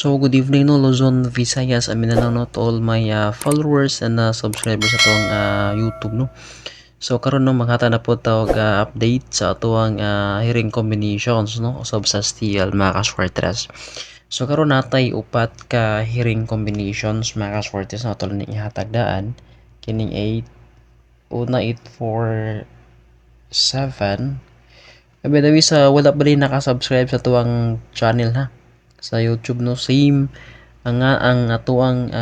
So, good evening no, Luzon, Visayas, Mindanao no, to all my followers and subscribers sa atong YouTube no. So, karon no, makata na po tawag update sa atong hearing combinations no, usab sa STL mga ka-Swartres. So, karon natay upat ka hearing combinations mga ka-Swartres na tulad ni ihatagdaan. Kining 8, una 847. Dawi sa wala ba rin nakasubscribe sa tuwang channel ha sa YouTube no, same ang atuang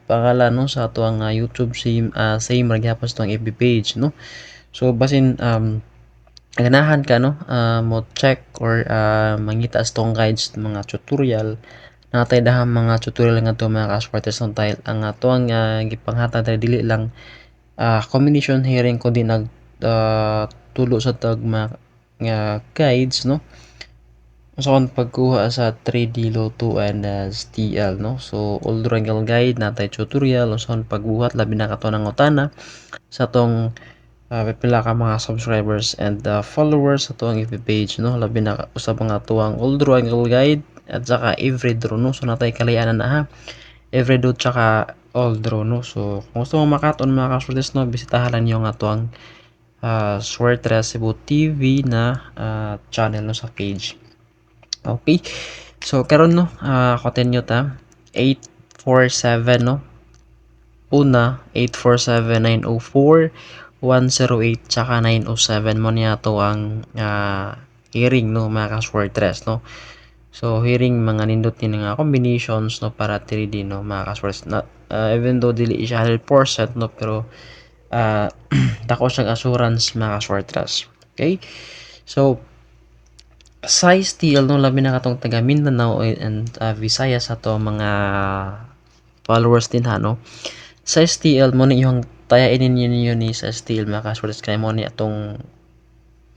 pangalan no sa atuang YouTube, same ra gyapon sa atuang FB page no. So basin ganahan ka no, mo check or mangita sa tong guides mga tutorial natay dahang mga tutorial nga to mga ka-Swartres no, dahil ang atuang gipanghatag dili lang combination hearing kundi nag tulo sa tag mga guides no. So, ang pagkuha sa 3D Lotto and STL no. So, old wrangle guide natay tutorial usaon pagbuhat labi na kato ng utana sa tong pipila ka mga subscribers and followers sa tuwang FB page no. Labi na usab nga tuwang old wrangle guide at saka every draw no. So, natay kalayanan na ha. Every draw tsaka all draw no. So, kung gusto mo makaton mga ka-Swartres no, bisitahan lang yung nga tuwang Swartres Cebu TV na channel no sa page. Okay. So karon no, continue ta. 847 no. Una 847 904 108 tsaka 907 mo niya to ang hearing no mga ka-Swartres no. So hearing mga nindot ni nga combinations no para 3D no mga ka-Swartres na even though dili siya 100% no pero dako siyang assurance mga ka-Swartres. Okay? So sa STL no, labi na katong taga Mindanao and Visayas ato mga followers din ha no. Sa STL mo ni yung tayain ninyo ni sa STL mga ka-Swartres kay mo ni atong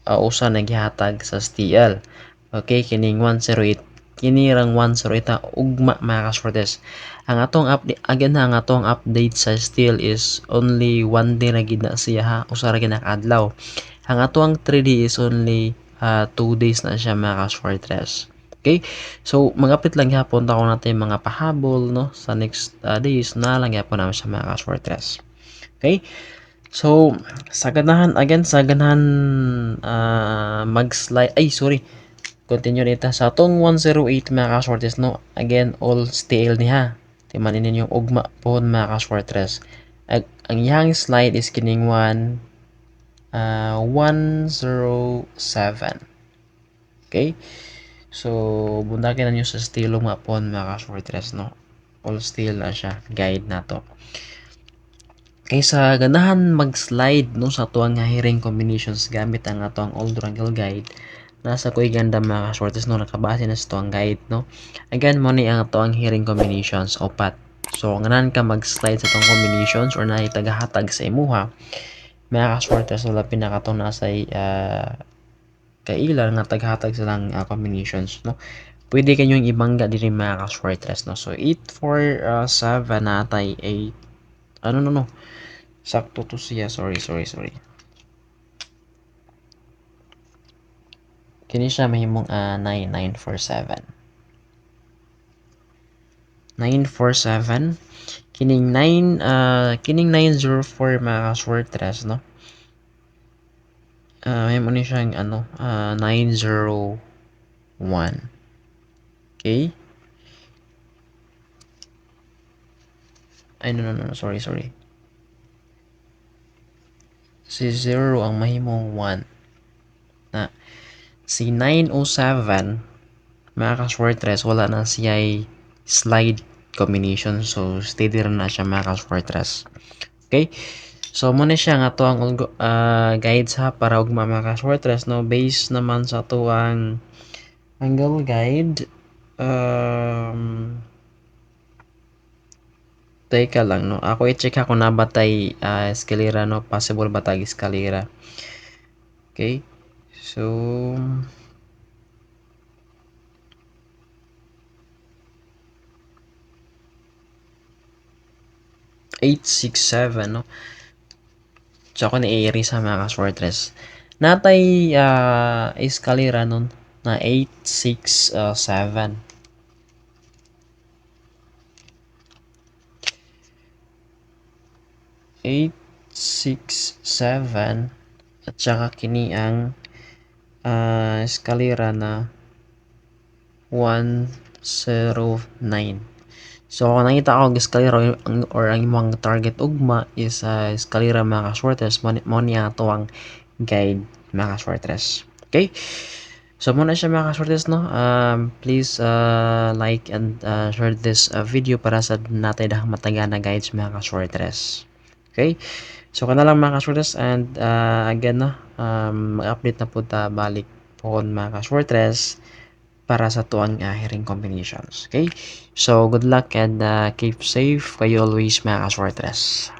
usa na gihatag sa STL. Okay, kining 108 kini rang 108 ugma mga ka-Swartres. Ang atong update again ang atong update sa STL is only 1 day na gid na siya ha, usa ra gid na adlaw. Ang atong 3D is only 2 days na siya mga ka-Swartres. Okay? So, magapit lang yapon ta natin mga pahabol no sa next days na lang yapon naman siya mga ka-Swartres. Okay? So, sa ganahan mag-slide continue dito sa atong 108 mga ka-Swartres no. Again, all STL niha. Timanin ninyo ugma po mga ka-Swartres. Ang yang slide is kining 107. Okay? So, bundakin na nyo sa stilo nga po mga ka-Swartres no. All steel na siya. Guide na to. Kaysa ganahan mag-slide no sa tuwang hearing combinations gamit ang atong old wrangle guide, nasa ko'y ganda mga ka-Swartres no, nakabase na sa tuwang guide no. Again mo ni ang tuwang hearing combinations upat. So ganahan ka mag-slide sa tuwang combinations or naitagahatag sa imuha mga ka-Swartres wala pinakatong nasa kailan nga taghatag silang combinations no. Pwede kanyong ibangga diri mga ka-Swartres no. So 847 natay 8 no sakto to siya, sorry kini siya mahimong 9947 kining 904 mga ka-Swartres no. May mo ni siyang 901. Okay? Ay no, sorry. Si 0 ang mahimong 1. Na si 907 mga ka-Swartres wala na siya slide combination, so steady rin na siya mga ka-Swartres. Okay? So mo na siya nga to ang guides ha para ugma mga ka-Swartres no, based naman sa to ang angle guide. Teka lang no, ako i-check ako na batay eskalera no, possible batay eskalera. Okay? So 867 no. So ako ni Airy sa mga ka-Fortress. Natay eskalera nun na 867. 867 at saka kini ang eskalera na 109. So kung nakita ko ang eskalera or ang imong target ugma is eskalera mga ka-Fortress, mo niya ato ang guide mga ka-Fortress. Okay? So muna siya mga ka-Fortress no. Please like and share this video para sa natin dah matagana guides mga ka-Fortress. Okay? So kana lang mga ka-Fortress, and again no, mag-update na po ta balik po mga ka-Fortress para sa tuang hearing combinations. Okay? So good luck and keep safe kayo always mga ka-Fortress.